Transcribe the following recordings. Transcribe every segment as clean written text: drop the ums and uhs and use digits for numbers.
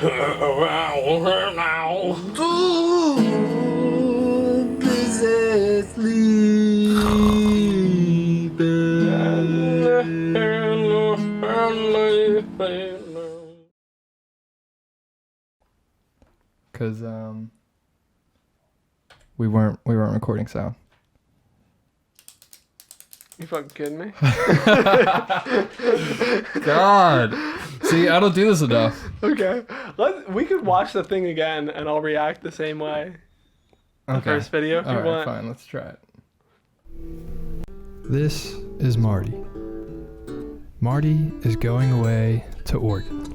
This is Because we weren't recording sound. You fucking kidding me? God. See, I don't do this enough. Okay. We could watch the thing again and I'll react the same way. The first video if you want. Fine, let's try it. This is Marty. Marty is going away to Oregon.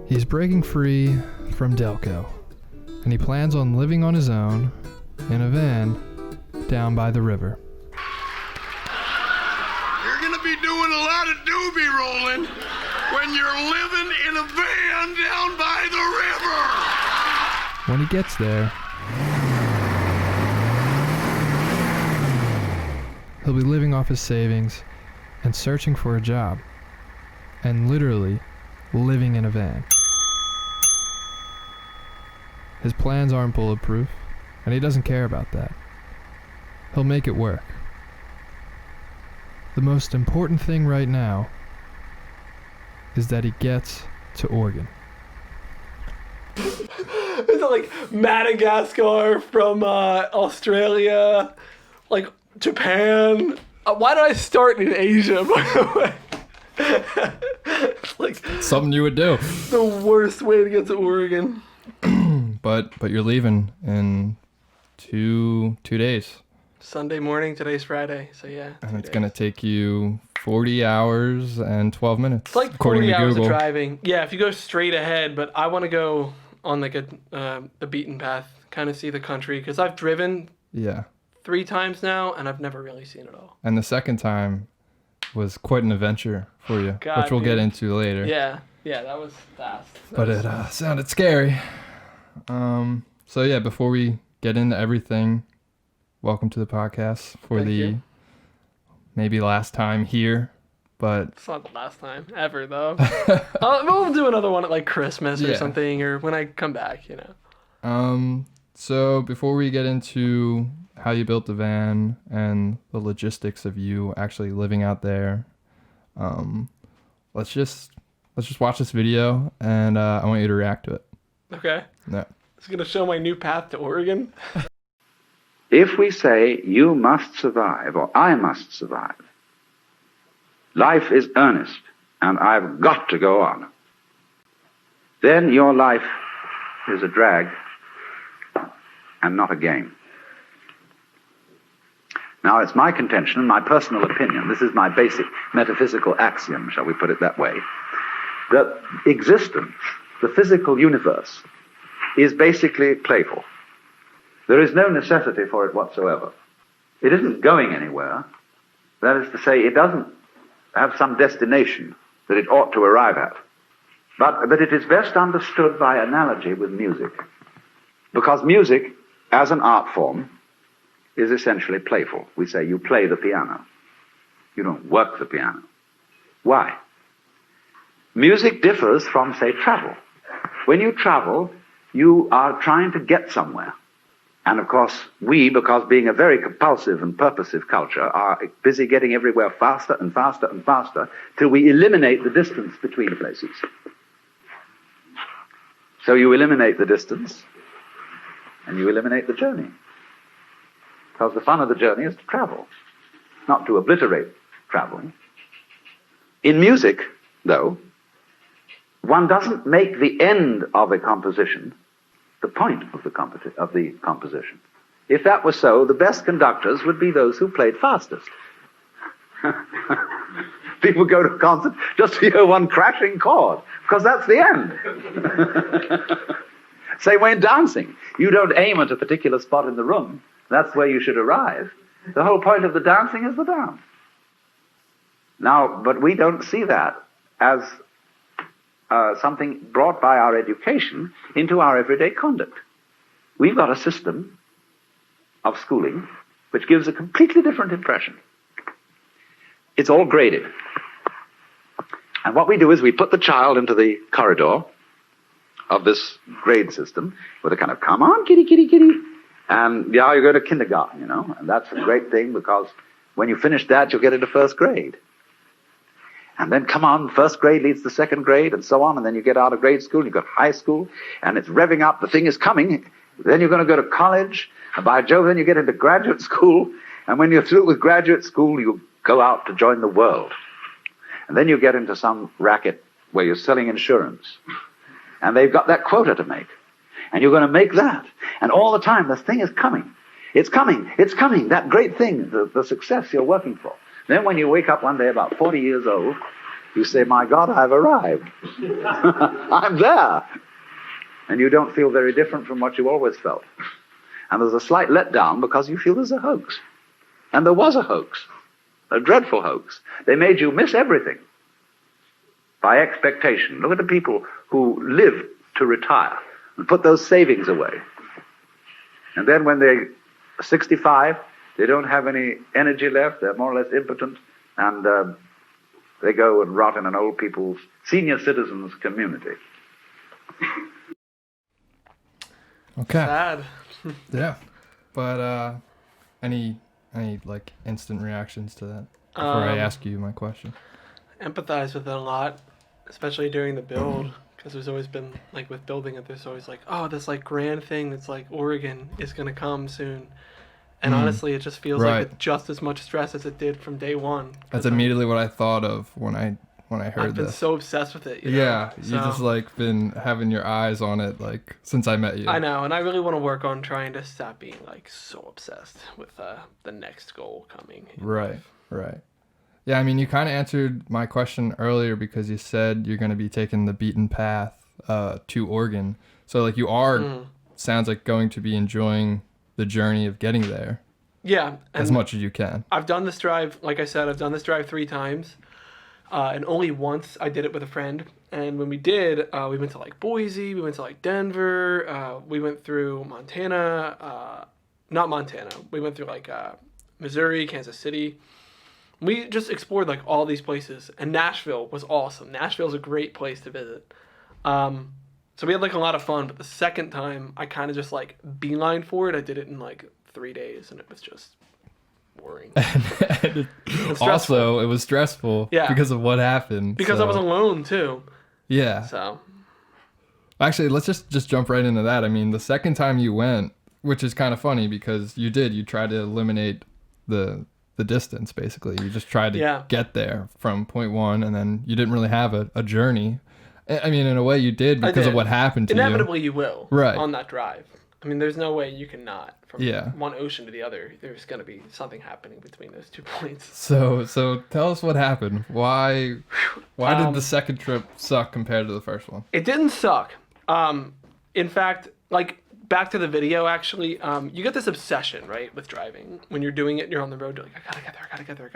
He's breaking free from Delco, and he plans on living on his own in a van down by the river. You're gonna be doing a lot of doobie rolling when you're living in a van down by the river. When he gets there, he'll be living off his savings and searching for a job, and literally living in a van. His plans aren't bulletproof, and he doesn't care about that. He'll make it work. The most important thing right now is that he gets to Oregon. Is it like Madagascar from Australia? Like Japan? Why did I start in Asia, by the way? It's like Something you would do. the worst way to get to Oregon. But you're leaving in two days. Sunday morning, today's Friday, so yeah. And it's going to take you 40 hours and 12 minutes. It's like according 40 to hours Google. of driving. Yeah, if you go straight ahead, but I want to go on like the beaten path, kind of see the country, because I've driven Yeah. 3 times now, and I've never really seen it all. And the second time was quite an adventure for you, God, which we'll get dude. into later. Yeah, that was fast. But it sounded scary. So yeah, before we get into everything, welcome to the podcast for Thank you. maybe last time here, but It's not the last time ever, though. We'll do another one at like Christmas or Yeah. something, or when I come back, you know. So before we get into how you built the van and the logistics of you actually living out there, let's just watch this video, and I want you to react to it. Okay. Yeah. It's going to show my new path to Oregon. If we say you must survive or I must survive, life is earnest and I've got to go on, then your life is a drag and not a game. Now, it's my contention, my personal opinion, this is my basic metaphysical axiom, shall we put it that way, that existence, the physical universe, is basically playful. There is no necessity for it whatsoever. It isn't going anywhere. That is to say, it doesn't have some destination that it ought to arrive at. But it is best understood by analogy with music. Because music, as an art form, is essentially playful. We say you play the piano. You don't work the piano. Why? Music differs from, say, travel. When you travel, you are trying to get somewhere. And of course, we, because being a very compulsive and purposive culture, are busy getting everywhere faster and faster and faster till we eliminate the distance between places. So you eliminate the distance and you eliminate the journey. Because the fun of the journey is to travel, not to obliterate traveling. In music, though, one doesn't make the end of a composition the point of the composition. If that were so, the best conductors would be those who played fastest. People go to a concert just to hear one crashing chord, because that's the end. Same way in dancing. You don't aim at a particular spot in the room. That's where you should arrive. The whole point of the dancing is the dance. Now, but we don't see that as something brought by our education into our everyday conduct. We've got a system of schooling which gives a completely different impression. It's all graded. And what we do is we put the child into the corridor of this grade system with a kind of, come on, kitty, kitty, kitty. And yeah, you go to kindergarten, you know, and that's a great thing because when you finish that, you'll get into first grade. And then, come on, first grade leads to second grade and so on. And then you get out of grade school, you've got high school, and it's revving up. The thing is coming. Then you're going to go to college. And by Jove, then you get into graduate school. And when you're through with graduate school, you go out to join the world. And then you get into some racket where you're selling insurance. And they've got that quota to make. And you're going to make that. And all the time, this thing is coming. It's coming. It's coming. That great thing, the success you're working for. Then when you wake up one day about 40 years old, you say, my God, I've arrived. I'm there. And you don't feel very different from what you always felt. And there's a slight letdown because you feel there's a hoax. And there was a hoax. A dreadful hoax. They made you miss everything by expectation. Look at the people who live to retire and put those savings away. And then when they're 65, they don't have any energy left. They're more or less impotent. And they go and rot in an old people's senior citizens community. Okay. Sad. Yeah. But any like instant reactions to that before I ask you my question? Empathize with it a lot, especially during the build, because there's always been, like with building it, there's always like, oh, this like grand thing that's like Oregon is going to come soon. And honestly, it just feels like it's just as much stress as it did from day one. That's immediately what I thought of when I heard I've been this. so obsessed with it. You Yeah, know? you just like been having your eyes on it like since I met you. I know, and I really want to work on trying to stop being like so obsessed with the next goal coming. Right. Yeah, I mean, you kind of answered my question earlier because you said you're going to be taking the beaten path to Oregon. So like you are, sounds like going to be enjoying the journey of getting there. Yeah. As much as you can. I've done this drive, like I said, I've done this drive 3 times. And only once I did it with a friend. And when we did, we went to like Boise, we went to like Denver, we went through Montana, not Montana, we went through like Missouri, Kansas City. We just explored like all these places. And Nashville was awesome. Nashville's a great place to visit. So we had like a lot of fun, but the second time I kind of just like beeline for it. I did it in like 3 days and it was just boring. Also, it was stressful because of what happened. Because I was alone too. Yeah. So actually, let's just jump right into that. I mean, the second time you went, which is kind of funny because you tried to eliminate the distance basically. You just tried to get there from point one and then you didn't really have a journey. I mean, in a way you did because of what happened to Inevitably you will right. on that drive. I mean, there's no way you can not. From one ocean to the other, there's going to be something happening between those 2 points. So tell us what happened. Why did the second trip suck compared to the first one? It didn't suck. In fact, like back to the video, actually, you get this obsession, right, with driving. When you're doing it, you're on the road, you're like, I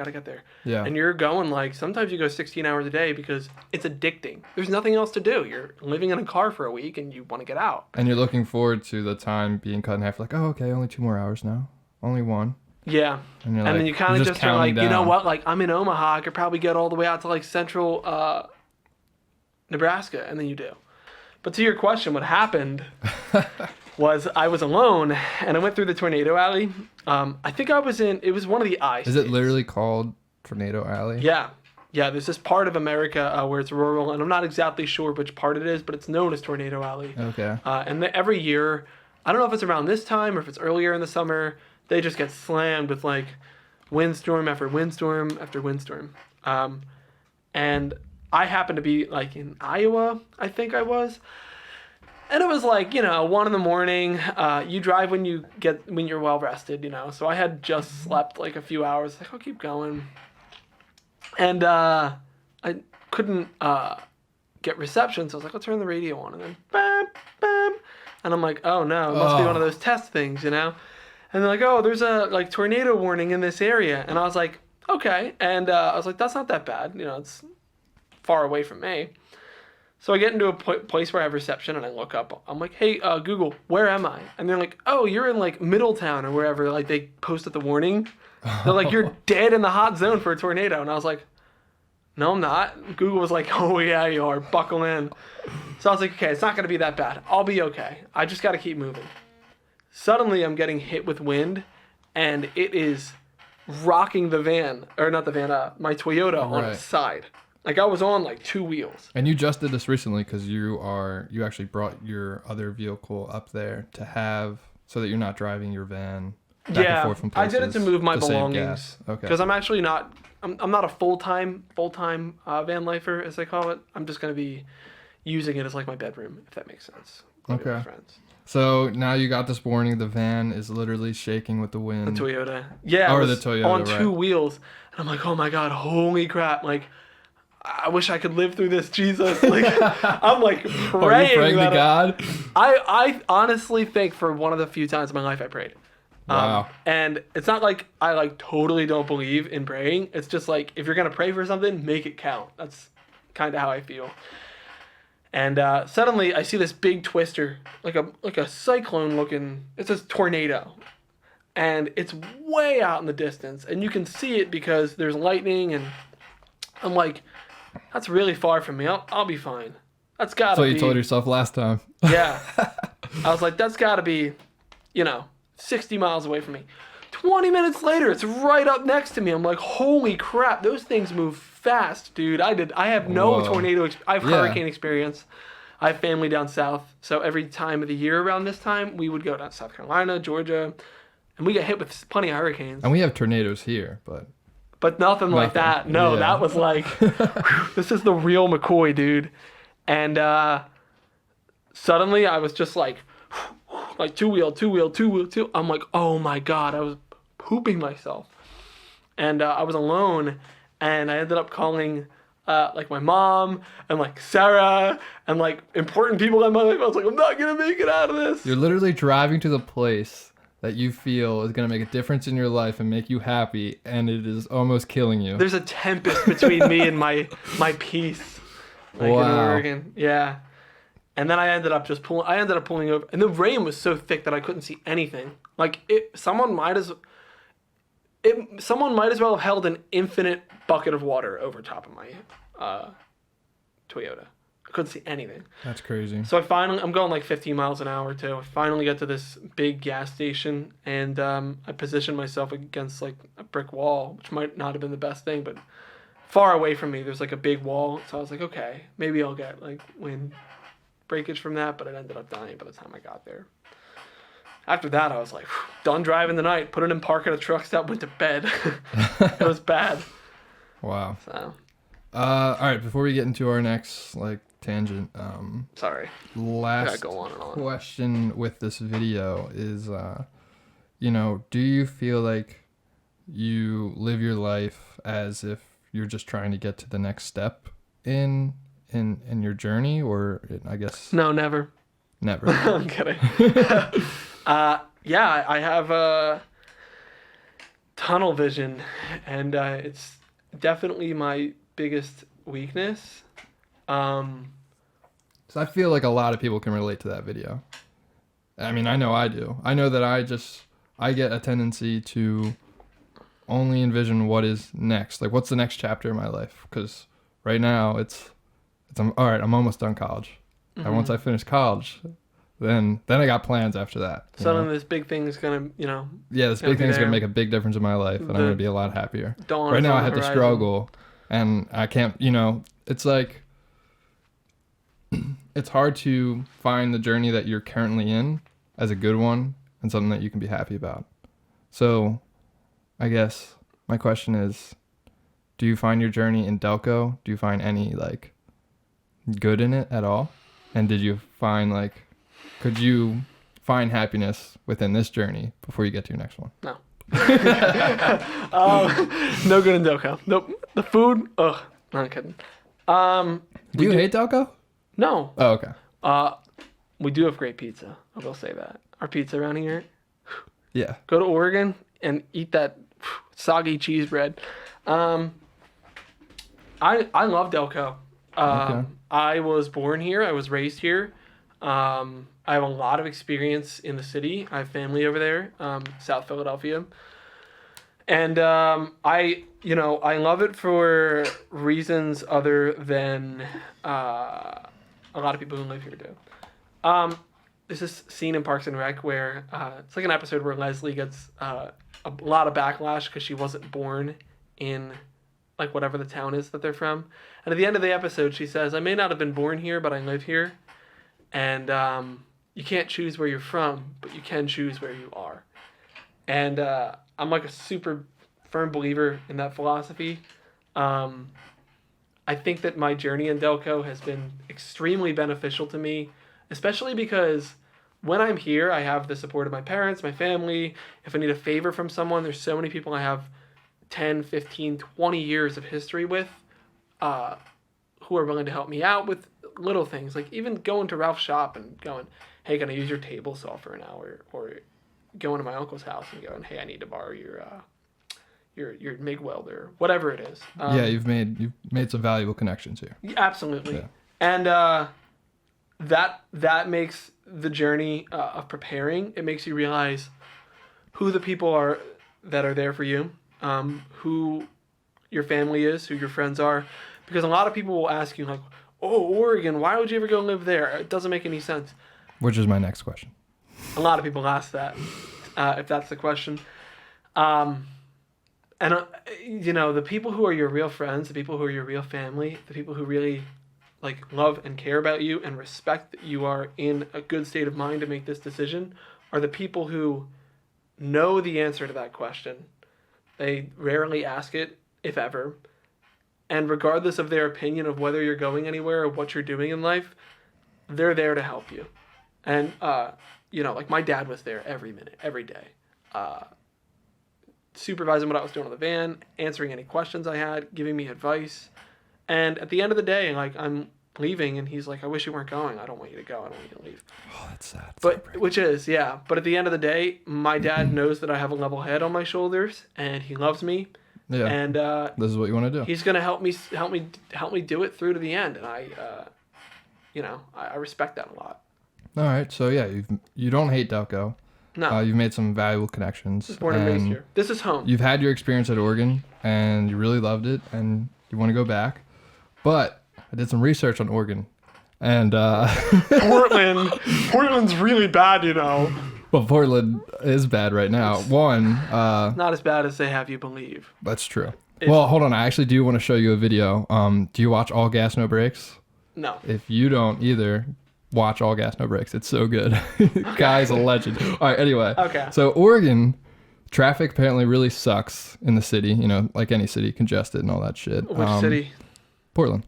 gotta get there. Yeah. And you're going like, sometimes you go 16 hours a day because it's addicting. There's nothing else to do. You're living in a car for a week and you want to get out. And you're looking forward to the time being cut in half. Like, oh, okay, only 2 more hours now. Only 1. Yeah. And then you kind of just are like, you know what, like I'm in Omaha. I could probably get all the way out to like central Nebraska. And then you do. But to your question, what happened was I was alone and I went through the tornado alley. I think it was one of the I states. Is it literally called Tornado Alley? Yeah. Yeah, there's this part of America where it's rural, and I'm not exactly sure which part it is, but it's known as Tornado Alley. Okay. And every year, I don't know if it's around this time or if it's earlier in the summer, they just get slammed with like windstorm after windstorm after windstorm. And I happened to be like in Iowa, I think I was. And it was like, 1 a.m. You drive when you're well rested, So I had just slept like a few hours. Like, I'll keep going. And I couldn't get reception, so I was like, I'll turn the radio on. And then bam, bam. And I'm like, oh no, it must be one of those test things, And they're like, oh, there's a like tornado warning in this area. And I was like, okay. And I was like, that's not that bad. It's far away from me. So I get into a place where I have reception, and I look up. I'm like, hey, Google, where am I? And they're like, oh, you're in like Middletown or wherever. Like they posted the warning. They're like, you're dead in the hot zone for a tornado. And I was like, no, I'm not. Google was like, oh yeah, you are. Buckle in. So I was like, okay, it's not going to be that bad. I'll be okay. I just got to keep moving. Suddenly I'm getting hit with wind, and it is rocking the van, or not the van, my Toyota on its side. Like I was on like 2 wheels. And you just did this recently because you actually brought your other vehicle up there to have, so that you're not driving your van back and forth from places. I did it to move my to save belongings. gas. Okay. Because I'm actually not, I'm not a full-time van lifer, as they call it. I'm just going to be using it as like my bedroom, if that makes sense. Okay. With friends. So now you got this warning. The van is literally shaking with the wind. The Toyota. Yeah. Or the Toyota, on 2 right. wheels. And I'm like, oh my God, holy crap. Like, I wish I could live through this, Jesus. Like, I'm like praying. Are you praying to God? I honestly think for one of the few times in my life I prayed. Wow. And it's not like I like totally don't believe in praying. It's just like, if you're going to pray for something, make it count. That's kind of how I feel. And suddenly I see this big twister, like a cyclone looking, it's a tornado. And it's way out in the distance. And you can see it because there's lightning, and I'm like, that's really far from me. I'll be fine. That's gotta be. That's what you told yourself last time. Yeah. I was like, that's gotta be, 60 miles away from me. 20 minutes later, it's right up next to me. I'm like, holy crap, those things move fast, dude. I have no tornado, I have hurricane experience. I have family down south. So every time of the year around this time, we would go down to South Carolina, Georgia, and we get hit with plenty of hurricanes. And we have tornadoes here, but nothing like that. No, that was like, this is the real McCoy, dude. And suddenly I was just like 2-wheel. I'm like, oh my God, I was pooping myself. And I was alone, and I ended up calling like my mom and like Sarah and like important people in my life. I was like, I'm not going to make it out of this. You're literally driving to the place that you feel is going to make a difference in your life and make you happy, and it is almost killing you. There's a tempest between me and my peace. Like in Oregon. Yeah. And then I ended up pulling over, and the rain was so thick that I couldn't see anything. Like someone might as well have held an infinite bucket of water over top of my Toyota. I couldn't see anything. That's crazy. So I'm going like 15 miles an hour too. I finally get to this big gas station, and I position myself against like a brick wall, which might not have been the best thing, but far away from me, there's like a big wall. So I was like, okay, maybe I'll get like wind breakage from that, but it ended up dying by the time I got there. After that, I was like, done driving the night, put it in park at a truck stop, went to bed. It was bad. Wow. So. All right, before we get into our next like tangent, Sorry. last go on and on. question with this video is, do you feel like you live your life as if you're just trying to get to the next step in your journey, or I guess No, never. never? I'm kidding. Yeah, I have tunnel vision, and it's definitely my biggest weakness. So I feel like a lot of people can relate to that video. I mean, I know I do. I know that I get a tendency to only envision what is next. Like, what's the next chapter in my life? Because right now it's all right, I'm almost done college. Mm-hmm. And once I finish college, then I got plans after that. Suddenly this big thing is going to, Yeah, this big thing's going to make a big difference in my life, and I'm going to be a lot happier. Right now I have to struggle, and I can't, it's like, it's hard to find the journey that you're currently in as a good one and something that you can be happy about. So I guess my question is, do you find your journey in Delco? Do you find any like good in it at all? And did you find could you find happiness within this journey before you get to your next one? No. No good in Delco. Nope. The food, ugh. No, I'm kidding. Do you hate Delco? No. Oh, okay. We do have great pizza. I will say that. Our pizza around here. Yeah. Go to Oregon and eat that soggy cheese bread. I love Delco. Okay. I was born here. I was raised here. I have a lot of experience in the city. I have family over there, South Philadelphia. And I love it for reasons other than a lot of people who live here do. There's this scene in Parks and Rec where it's like an episode where Leslie gets a lot of backlash because she wasn't born in like whatever the town is that they're from. And at the end of the episode, she says, "I may not have been born here, but I live here." And you can't choose where you're from, but you can choose where you are. And I'm like a super firm believer in that philosophy. I think that my journey in Delco has been extremely beneficial to me, especially because when I'm here, I have the support of my parents, my family. If I need a favor from someone, there's so many people I have 10, 15, 20 years of history with who are willing to help me out with little things. Like even going to Ralph's shop and going, "Hey, can I use your table saw for an hour?" Or going to my uncle's house and going, "Hey, I need to borrow your MIG welder," whatever it is. Yeah, you've made some valuable connections here. Absolutely. Yeah. And that makes the journey of preparing. It makes you realize who the people are that are there for you, who your family is, who your friends are, because a lot of people will ask you like, "Oh, Oregon, why would you ever go live there? It doesn't make any sense." Which is my next question. A lot of people ask that, if that's the question. The people who are your real friends, the people who are your real family, the people who really like love and care about you and respect that you are in a good state of mind to make this decision, are the people who know the answer to that question. They rarely ask it, if ever. And regardless of their opinion of whether you're going anywhere or what you're doing in life, they're there to help you. And, like my dad was there every minute, every day, supervising what I was doing on the van, answering any questions I had, giving me advice. And at the end of the day, like I'm leaving and he's like, "I wish you weren't going. I don't want you to go. I don't want you to leave." Oh, that's sad. But which is, yeah. But at the end of the day, my dad knows that I have a level head on my shoulders and he loves me. Yeah. And this is what you want to do. he's gonna help me do it through to the end. And I respect that a lot. All right. So yeah, you don't hate Delco. No. You've made some valuable connections. Born and raised here. This is home. You've had your experience at Oregon, and you really loved it, and you want to go back. But I did some research on Oregon, and Portland's really bad, well, Portland is bad right now. One, Not as bad as they have you believe. that's true. Well, hold on. I actually do want to show you a video. Do you watch All Gas No Brakes? No. If you don't either, watch All Gas No Brakes. It's so good. Guy's a legend. All right. Anyway. Okay. So Oregon, traffic apparently really sucks in the city. Like any city, congested and all that shit. Which city? Portland.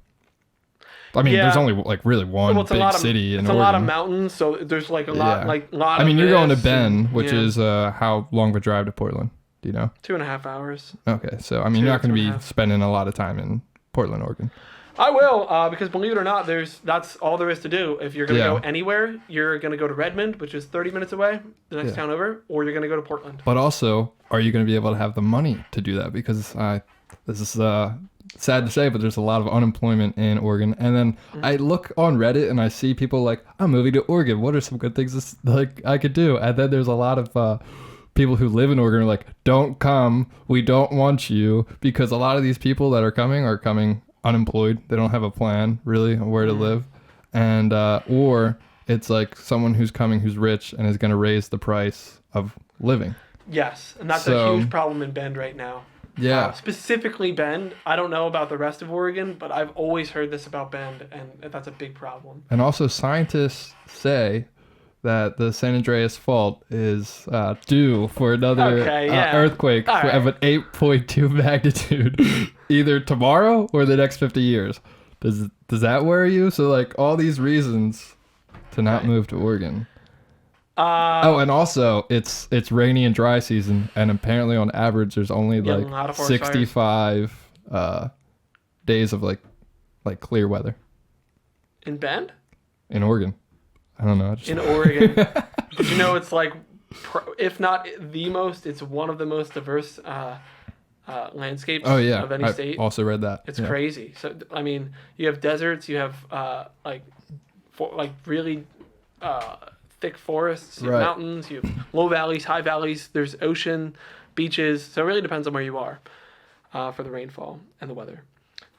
I mean, Yeah. there's only like really one Well, it's big city in It's Oregon. a lot of mountains, so there's like a lot, Yeah. like lot. I mean, of you're going to this Bend, and- which yeah. is how long of a drive to Portland? Do you know? 2.5 hours. Okay, so I mean, you're not going to be 2.5. spending a lot of time in Portland, Oregon. I will, because believe it or not, that's all there is to do. If you're gonna Yeah. go anywhere, you're gonna go to Redmond, which is 30 minutes away, the next Yeah. town over, or you're gonna go to Portland. But also, are you going to be able to have the money to do that? Because this is sad to say, but there's a lot of unemployment in Oregon. And then I look on Reddit and I see people like, "I'm moving to Oregon. What are some good things I could do?" And then there's a lot of people who live in Oregon are like, "Don't come. We don't want you," because a lot of these people that are coming unemployed. They don't have a plan really on where to live, and or it's like someone who's coming who's rich and is going to raise the price of living. Yes, and that's So- a huge problem in Bend right now. Yeah. Specifically Bend. I don't know about the rest of Oregon, but I've always heard this about Bend, and that's a big problem. And also, scientists say that the San Andreas Fault is due for another Okay, yeah. earthquake All right. of an 8.2 magnitude, either tomorrow or the next 50 years. Does that worry you? So, like, all these reasons to not move to Oregon. And also, it's rainy and dry season, and apparently, on average, there's only a lot of forest 65 days of like clear weather In Bend? in Oregon. I don't know. In Oregon. Did you know it's like, if not the most, it's one of the most diverse landscapes Oh yeah, of any I state. also read that. It's Yeah. crazy. So I mean, you have deserts, you have really thick forests, you have Right. mountains, you have low valleys, high valleys. There's ocean, beaches. So it really depends on where you are for the rainfall and the weather.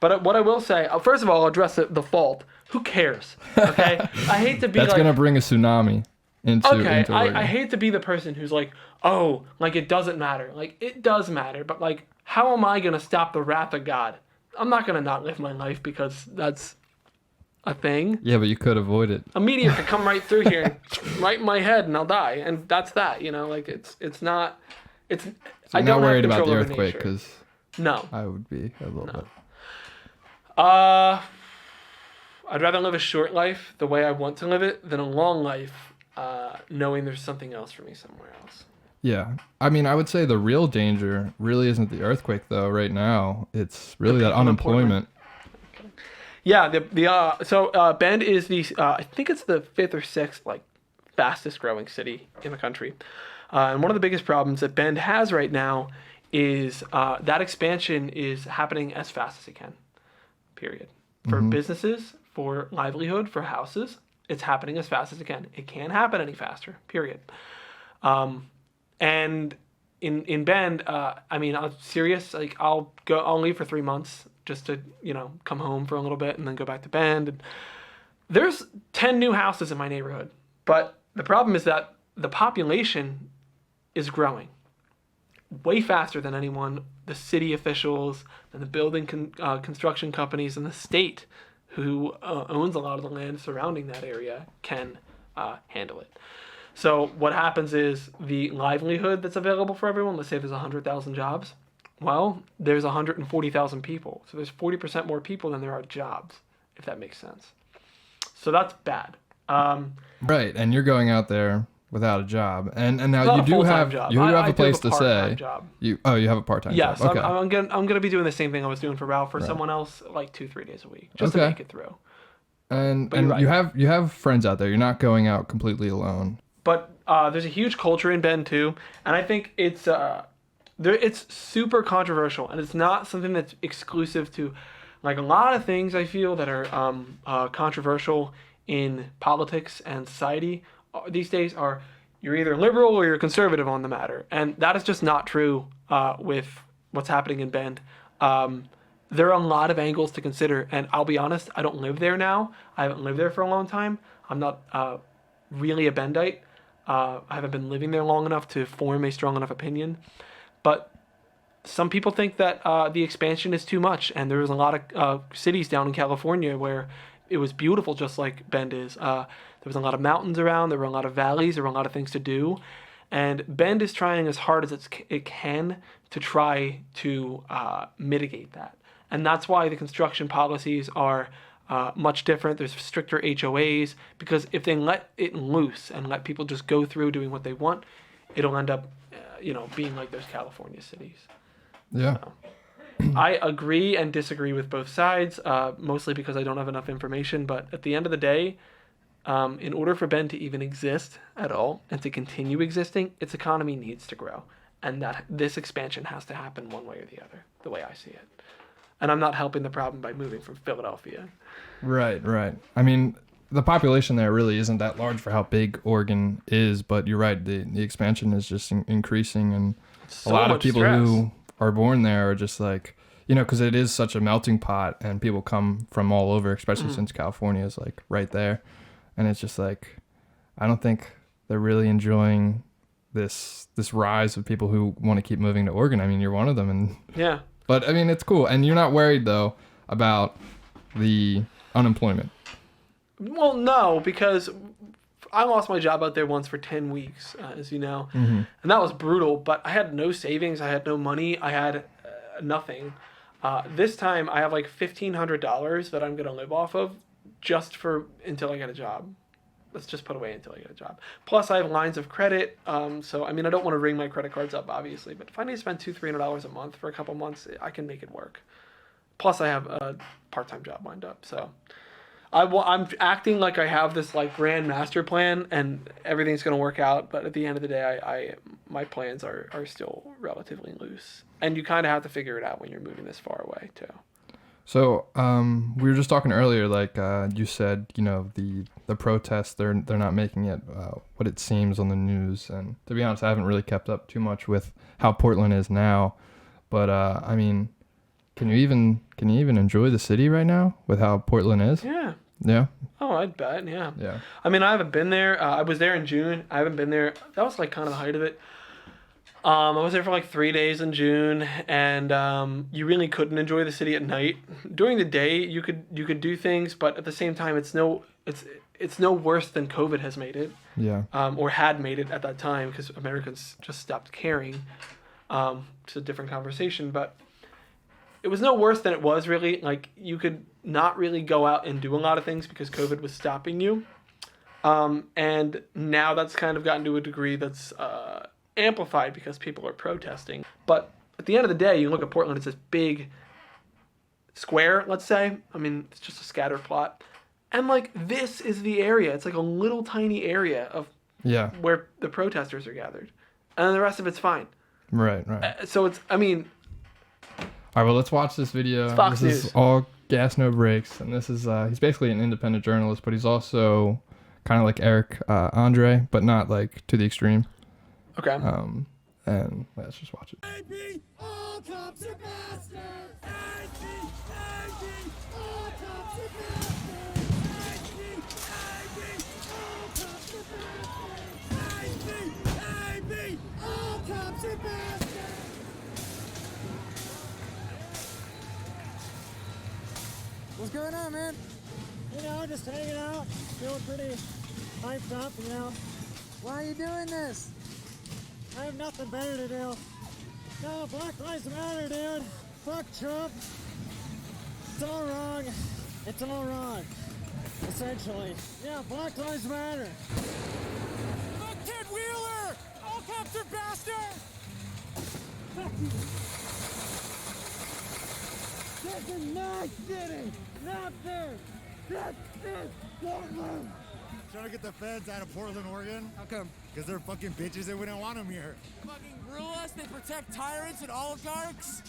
But what I will say, first of all, I'll address the fault. Who cares? Okay, I hate to be That's like, gonna bring a tsunami into okay, into Oregon. I hate to be the person who's like, oh, like it doesn't matter. Like it does matter, but like, how am I gonna stop the wrath of God? I'm not gonna not live my life because that's a thing. Yeah, but you could avoid it. A meteor could come right through here, and right in my head, and I'll die. And that's that. You know, like it's not. It's. So I you're don't not worried have about control the over earthquake nature. because No. I would be a little bit. I'd rather live a short life the way I want to live it than a long life, knowing there's something else for me somewhere else. Yeah, I mean, I would say the real danger really isn't the earthquake though. Right now, it's really that unemployment. Yeah, so Bend is the I think it's the 5th or 6th like fastest growing city in the country, and one of the biggest problems that Bend has right now is that expansion is happening as fast as it can. Period. For businesses, for livelihood, for houses, it's happening as fast as it can. It can't happen any faster. Period. And in Bend, I mean, I'm serious. Like I'll leave for 3 months just to come home for a little bit and then go back to Bend. And there's 10 new houses in my neighborhood, but the problem is that the population is growing way faster than anyone, the city officials and the building construction companies and the state who owns a lot of the land surrounding that area can handle it. So what happens is the livelihood that's available for everyone, let's say there's 100,000 jobs, well, there's 140,000 people. So there's 40% more people than there are jobs, if that makes sense. So that's bad. Right, and you're going out there without a job, and now Not you a do full-time have job. you I have a do place a to part-time say. job. You have a part-time Yes, job. Okay. I'm gonna be doing the same thing I was doing for Ralph for someone else, like 2-3 days a week, just to Okay. make it through. And But you're right. you have friends out there. You're not going out completely alone. But there's a huge culture in Bend too, and I think it's super controversial, and it's not something that's exclusive to, like a lot of things I feel that are controversial in politics and society these days are you're either liberal or you're conservative on the matter, and that is just not true with what's happening in Bend. There are a lot of angles to consider, and I'll be honest, I don't live there now. I haven't lived there for a long time. I'm not really a Bendite. I haven't been living there long enough to form a strong enough opinion. But some people think that the expansion is too much, and there was a lot of cities down in California where it was beautiful, just like Bend is. There was a lot of mountains around. There were a lot of valleys. There were a lot of things to do. And Bend is trying as hard as it can to try to mitigate that. And that's why the construction policies are much different. There's stricter HOAs, because if they let it loose and let people just go through doing what they want, it'll end up, being like those California cities. Yeah. I agree and disagree with both sides, mostly because I don't have enough information. But at the end of the day, in order for Bend to even exist at all and to continue existing, its economy needs to grow. And that this expansion has to happen one way or the other, the way I see it. And I'm not helping the problem by moving from Philadelphia. Right. I mean, the population there really isn't that large for how big Oregon is, but you're right. The expansion is just increasing, and So a lot of much people stress. who are born there are just like, because it is such a melting pot, and people come from all over, especially since California is like right there, and it's just like, I don't think they're really enjoying this rise of people who want to keep moving to Oregon. I mean, you're one of them, and Yeah. but I mean, it's cool, and you're not worried though about the unemployment. Well, no, because I lost my job out there once for 10 weeks, as you know. And that was brutal, but I had no savings. I had no money. I had nothing. This time I have like $1,500 that I'm going to live off of just until I get a job. Let's just put away until I get a job. Plus I have lines of credit. So, I mean, I don't want to ring my credit cards up, obviously, but if I need to spend $200-$300 a month for a couple months, I can make it work. Plus I have a part-time job lined up. So I'm acting like I have this like grand master plan and everything's going to work out. But at the end of the day, my plans are still relatively loose. And you kind of have to figure it out when you're moving this far away too. So we were just talking earlier, like you said, you know, the protests, they're not making it what it seems on the news. And to be honest, I haven't really kept up too much with how Portland is now. But I mean, can you even enjoy the city right now with how Portland is? Yeah. Yeah. Oh, I'd bet. Yeah. Yeah. I mean, I haven't been there. I was there in June. I haven't been there. That was like kind of the height of it. I was there for like 3 days in June, and you really couldn't enjoy the city at night. During the day, you could do things, but at the same time, it's no worse than COVID has made it. Yeah. Or had made it at that time, because Americans just stopped caring. It's a different conversation, but it was no worse than it was really. Like, you could not really go out and do a lot of things because COVID was stopping you. And now that's kind of gotten to a degree that's amplified because people are protesting. But at the end of the day, you look at Portland, it's this big square, let's say. I mean, it's just a scatter plot. And like, this is the area. It's like a little tiny area of where the protesters are gathered. And the rest of it's fine. Right. So it's, I mean... All right, well, let's watch this video. It's Fox this News. is all gas, no brakes. And this is, he's basically an independent journalist, but he's also kind of like Eric Andre, but not like to the extreme. Okay. And let's just watch it. All cops are bastards! All cops are bastards! All cops are bastards! What's going on, man? You know, just hanging out, feeling pretty hyped up, you know. Why are you doing this? I have nothing better to do. No, Black Lives Matter, dude. Fuck Trump. It's all wrong. It's all wrong. Essentially. Yeah, Black Lives Matter. Fuck Ted Wheeler! All cops are bastards! Fuck you. This is my city, not theirs. This is Portland. Trying to get the feds out of Portland, Oregon. How come? Because they're fucking bitches and we don't want them here. Fucking rule us, they protect tyrants and oligarchs.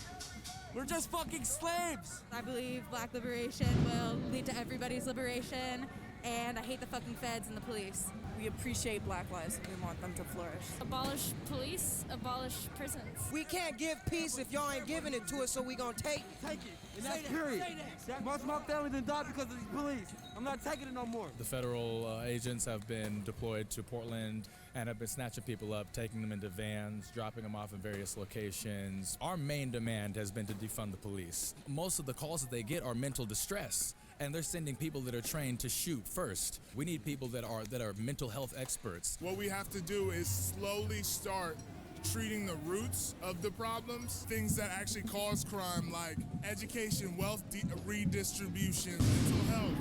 We're just fucking slaves. I believe black liberation will lead to everybody's liberation, and I hate the fucking feds and the police. We appreciate black lives and we want them to flourish. Abolish police, abolish prisons. We can't give peace if y'all ain't giving it to us, so we gonna take it. Take it. And that's period. Most of my family done died because of these police. I'm not taking it no more. The federal agents have been deployed to Portland and have been snatching people up, taking them into vans, dropping them off in various locations. Our main demand has been to defund the police. Most of the calls that they get are mental distress, and they're sending people that are trained to shoot first. We need people that are mental health experts. What we have to do is slowly start treating the roots of the problems, things that actually cause crime, like education, wealth redistribution, mental health.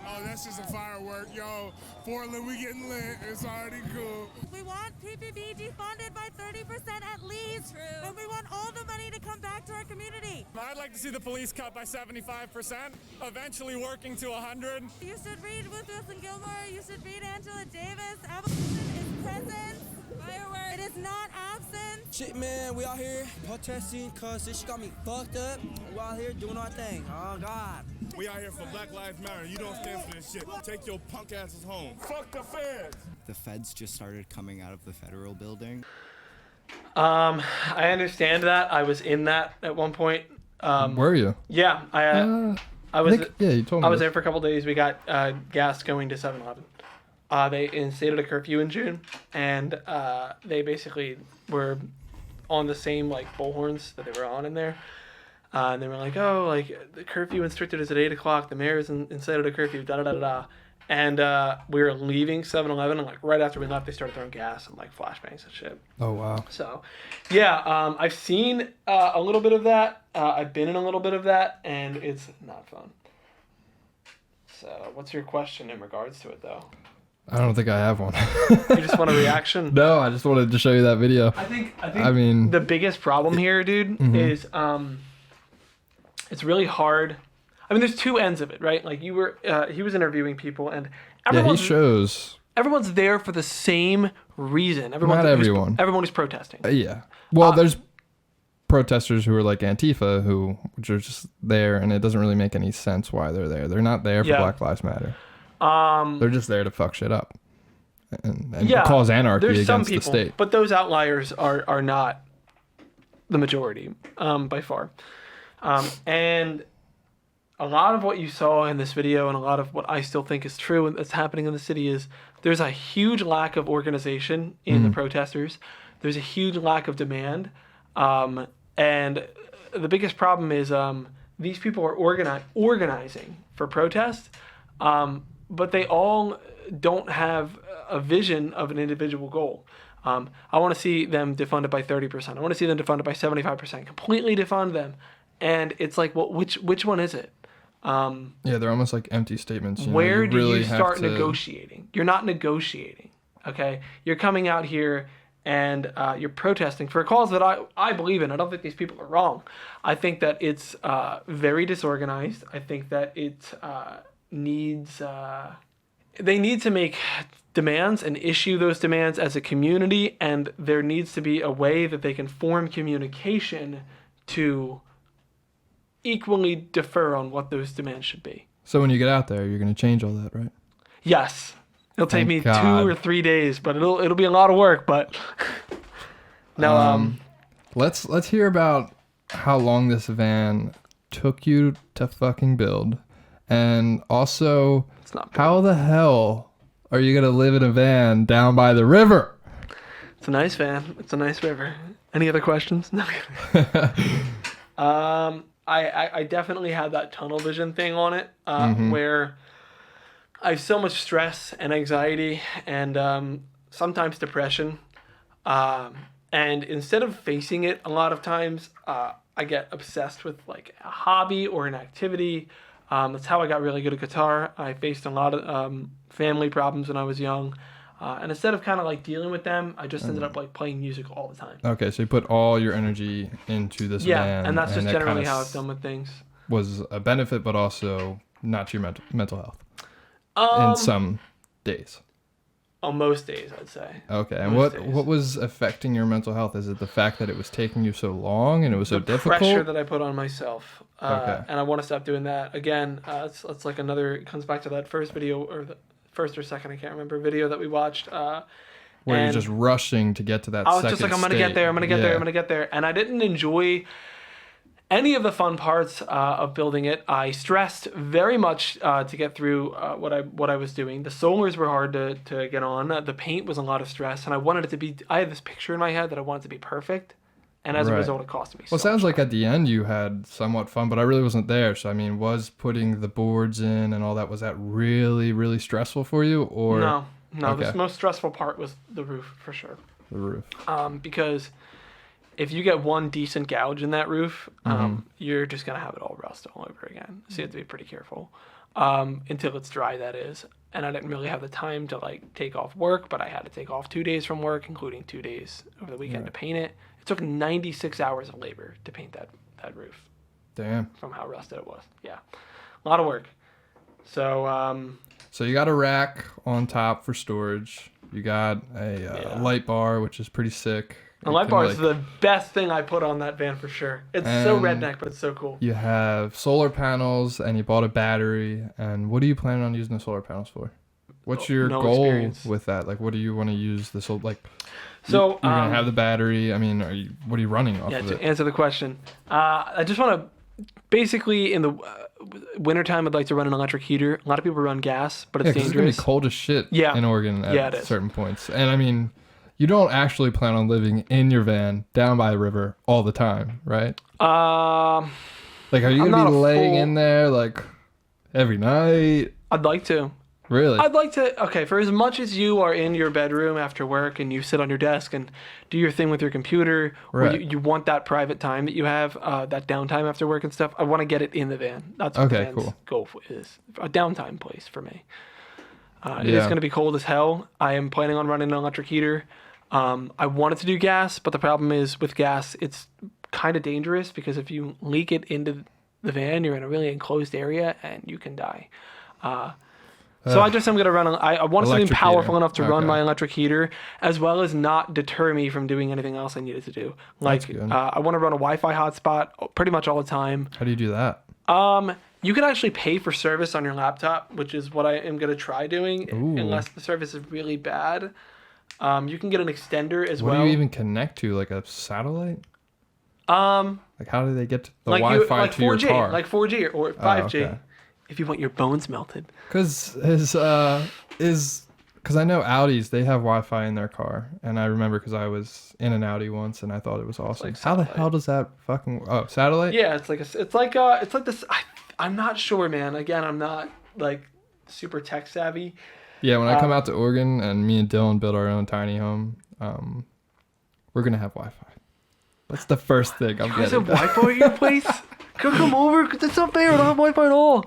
Oh, that's just a firework. Yo, Portland, we getting lit. It's already cool. We want PPP defunded by 30% at least. True. And we want all the money to come back to our community. I'd like to see the police cut by 75%, eventually working to 100. You should read Ruth Wilson Gilmore. You should read Angela Davis. Abolition is present. Fireworks. It is not absent. Shit, man, we out here protesting because this shit got me fucked up. We out here doing our thing. Oh, God. We out here for Black Lives Matter. You don't stand for this shit. Take your punk asses home. Fuck the feds. The feds just started coming out of the federal building. I understand that. I was in that at one point. Were you? Yeah, I was. You told me. I was there for a couple days. We got gas going to 7-Eleven. They instated a curfew in June, and they basically were on the same like bullhorns that they were on in there. And they were like, oh, like the curfew instituted is at 8 o'clock. The mayor's instated a curfew. Da da da da. And we were leaving 7-Eleven, and like right after we left, they started throwing gas and like flashbangs and shit. Oh wow. So, yeah, I've seen a little bit of that. I've been in a little bit of that, and it's not fun. So, what's your question in regards to it, though? I don't think I have one. You just want a reaction? No, I just wanted to show you that video. I mean, the biggest problem here, dude, is it's really hard. I mean, there's two ends of it, right? Like he was interviewing people, and he shows everyone's there for the same reason. Not everyone. Everyone is protesting. Yeah. Well, there's protesters who are like Antifa which are just there, and it doesn't really make any sense why they're there. They're not there for Black Lives Matter. They're just there to fuck shit up and cause anarchy against the state. But those outliers are not the majority by far. And a lot of what you saw in this video and a lot of what I still think is true and that's happening in the city is there's a huge lack of organization in the protesters. There's a huge lack of demand. And the biggest problem is these people are organizing for protest, but they all don't have a vision of an individual goal. I want to see them defunded by 30%. I want to see them defunded by 75%. Completely defund them. And it's like, well, which one is it? Yeah, they're almost like empty statements. Where do you start negotiating? You're not negotiating, okay? You're coming out here and you're protesting for a cause that I believe in. I don't think these people are wrong. I think that it's very disorganized. I think that it needs... they need to make demands and issue those demands as a community, and there needs to be a way that they can form communication to equally differ on what those demands should be. So when you get out there, you're going to change all that, right? Yes. It'll take me 2 or 3 days, but it'll be a lot of work, but now let's hear about how long this van took you to fucking build. And also, how the hell are you going to live in a van down by the river? It's a nice van. It's a nice river. Any other questions? No. I definitely had that tunnel vision thing on it, where I have so much stress and anxiety and sometimes depression. And instead of facing it, a lot of times I get obsessed with like a hobby or an activity. That's how I got really good at guitar. I faced a lot of family problems when I was young. And instead of kind of like dealing with them, I just ended up like playing music all the time. Okay, so you put all your energy into this van. Yeah, and that's just generally how I've done with things. Was a benefit, but also not to your mental health. In some days. On most days, I'd say. Okay, and what was affecting your mental health? Is it the fact that it was taking you so long and it was so difficult? The pressure that I put on myself. Okay. And I want to stop doing that. Again, it's like it comes back to that first video, or the first or second, I can't remember, video that we watched. Where you're just rushing to get to that second I was just like, I'm going to get there, I'm going to get there, I'm going to get there. And I didn't enjoy any of the fun parts of building it. I stressed very much to get through what I was doing. The solars were hard to get on. The paint was a lot of stress. And I wanted it to be, I had this picture in my head that I wanted to be perfect. And as a result, it cost me Well, it sounds like at the end you had somewhat fun, but I really wasn't there. So, I mean, was putting the boards in and all that, was that really, really stressful for you? Or No. Okay. The most stressful part was the roof, for sure. The roof. Because if you get one decent gouge in that roof, you're just going to have it all rust all over again. So you have to be pretty careful until it's dry, that is. And I didn't really have the time to like take off work, but I had to take off 2 days from work, including 2 days over the weekend to paint it. It took 96 hours of labor to paint that roof. Damn. From how rusted it was. Yeah. A lot of work. So So you got a rack on top for storage. You got a light bar, which is pretty sick. A light bar is the best thing I put on that van for sure. It's so redneck, but it's so cool. You have solar panels, and you bought a battery. And what are you planning on using the solar panels for? What's your goal with that? Like, what do you want to use the solar? Like, so you're gonna have the battery. I mean, what are you running off of it? To answer the question, I just want to basically in the wintertime, I'd like to run an electric heater. A lot of people run gas, but it's dangerous. It's gonna be cold as shit in Oregon at certain points. And I mean, you don't actually plan on living in your van down by the river all the time, right? Like, are you gonna be laying in there like every night? I'd like to. Really? I'd like to. Okay, for as much as you are in your bedroom after work and you sit on your desk and do your thing with your computer, or you want that private time that you have, that downtime after work and stuff, I want to get it in the van. That's what the van's goal is. A downtime place for me. It is going to be cold as hell. I am planning on running an electric heater. I wanted to do gas, but the problem is with gas, it's kind of dangerous because if you leak it into the van, you're in a really enclosed area and you can die. So I just am going to run, I want something Electric powerful heater. enough to run Okay. my electric heater, as well as not deter me from doing anything else I needed to do. Like, That's good. I want to run a Wi-Fi hotspot pretty much all the time. How do you do that? You can actually pay for service on your laptop, which is what I am going to try doing, Ooh. unless the service is really bad. You can get an extender as What well. do you even connect to? Like a satellite? Um, Like how do they get the like Wi-Fi like to 4G, your car? like 4G or 5G, okay. if you want your bones melted. Because because I know Audis, they have Wi-Fi in their car, and I remember because I was in an Audi once and I thought it was awesome. like How the satellite. hell does that fucking satellite? Yeah, it's like this. I'm not sure, man. Again, I'm not like super tech savvy. Yeah, when I come out to Oregon and me and Dylan build our own tiny home, we're gonna have Wi-Fi. That's the first thing I'm You guys getting. have Wi-Fi at your place? Come over, because it's not fair. I don't have Wi-Fi at all.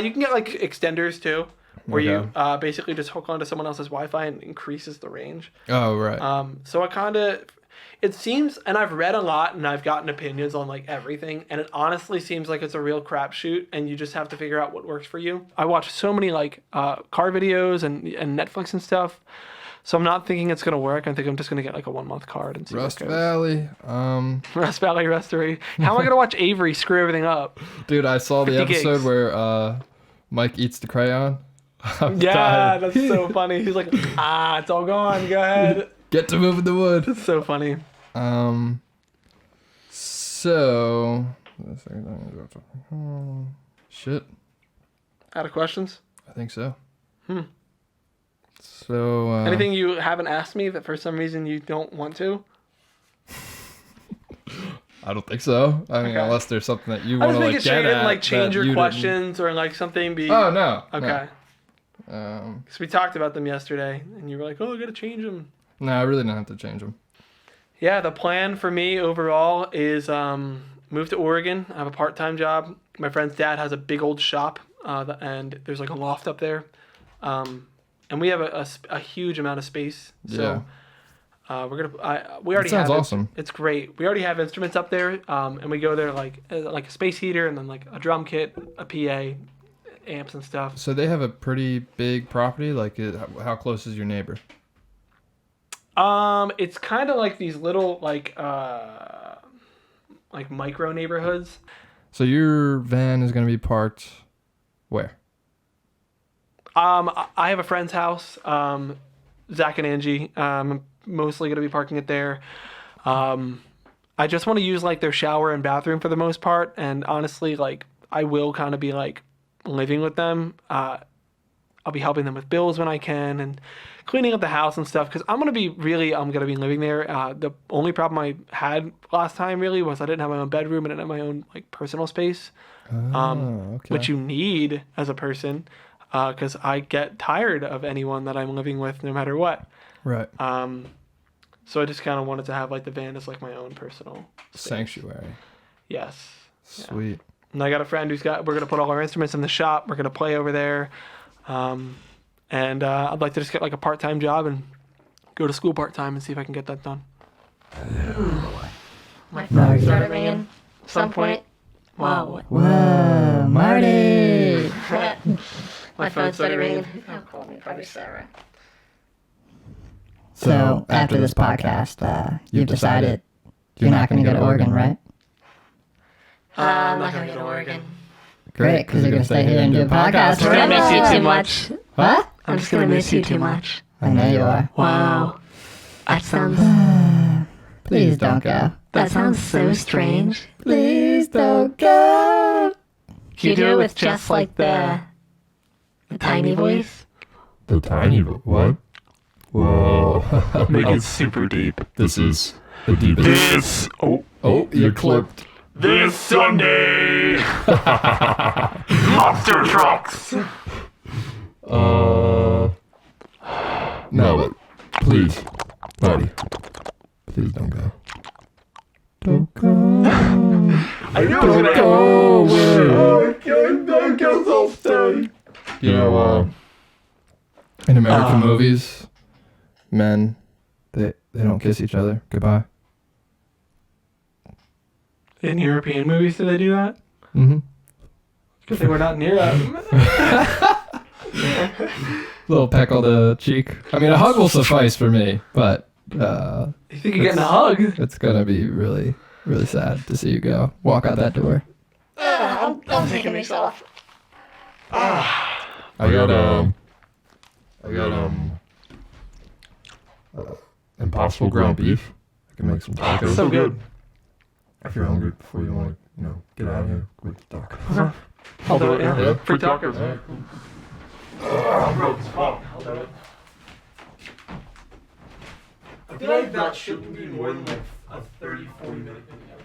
You can get like extenders too, where you basically just hook onto someone else's Wi-Fi and increases the range. Oh right. So it seems, and I've read a lot and I've gotten opinions on like everything, and it honestly seems like it's a real crapshoot, and you just have to figure out what works for you. I watch so many like car videos and Netflix and stuff. So I'm not thinking it's gonna work. I think I'm just gonna get like a 1 month card and see Rust what goes. Valley. Rust Valley Restoration. How am I gonna watch Avery screw everything up? Dude, I saw the 50 episode gigs. where Mike eats the crayon. I'm Yeah, dying. that's so funny. He's like, it's all gone. Go ahead. Get to moving the wood. It's so funny. So shit. Out of questions? I think so. So Anything you haven't asked me that for some reason you don't want to? I don't think so. I mean, Okay. unless there's something that you I want was to making like sure you get didn't at like change that your you questions or like something be. Oh no. Okay. No. Because we talked about them yesterday, and you were like, "Oh, I gotta change them." No, I really don't have to change them. Yeah, the plan for me overall is move to Oregon. I have a part-time job. My friend's dad has a big old shop, and there's like a loft up there, and we have a huge amount of space. So we already sounds have awesome. It's great. We already have instruments up there, and we go there like a space heater and then like a drum kit, a PA, amps and stuff. So they have a pretty big property. Like, how close is your neighbor? It's kind of like these little like micro neighborhoods. So your van is going to be parked where? I have a friend's house, Zach and Angie. I'm mostly going to be parking it there. I just want to use like their shower and bathroom for the most part. And honestly, like I will kind of be like living with them. I'll be helping them with bills when I can and cleaning up the house and stuff. Cause I'm going to be living there. The only problem I had last time really was I didn't have my own bedroom. I didn't have my own like personal space, Okay. which you need as a person. Cause I get tired of anyone that I'm living with no matter what. Right. So I just kind of wanted to have like the van as like my own personal space. Sanctuary. Yes. Sweet. And I got a friend we're going to put all our instruments in the shop. We're going to play over there. And I'd like to just get like a part-time job and go to school part-time and see if I can get that done. My phone started ringing. Some point. Whoa. Whoa, Marty! My phone started ringing. Oh, call me, probably Sarah. So, after this podcast, you've decided you're not going to go to Oregon, right? I'm not going to go to Oregon. Great, because you're going to stay here and do a podcast. I'm going to miss you too much. What? I'm just going to miss you too much. I know you are. Wow. That sounds... Please don't go. That sounds so strange. Please don't go. Can you do it with just like the tiny voice? The tiny what? Whoa. Make it super deep. This is the deepest. Oh, you clipped. This Sunday, monster trucks. No, but please, Marty, please don't go. Don't go. I knew it was gonna go away. Don't get so sturdy. You know, in American movies, men, they don't kiss each other goodbye. In European movies, do they do that? Mm-hmm. Because they were not near that. Little peck on the cheek. I mean, a hug will suffice for me, but You think you're getting a hug? It's gonna be really, really sad to see you go. Walk out that door. I'm taking these off. I got Impossible ground beef. I can make some tacos. So good. If you're hungry before you want to, get out of here, we can talk. I'll do it, yeah. Free tacos. Alright, cool. I'm broke as fuck. I'll do it. I feel like that shouldn't be more than like a 30, 40 minute video.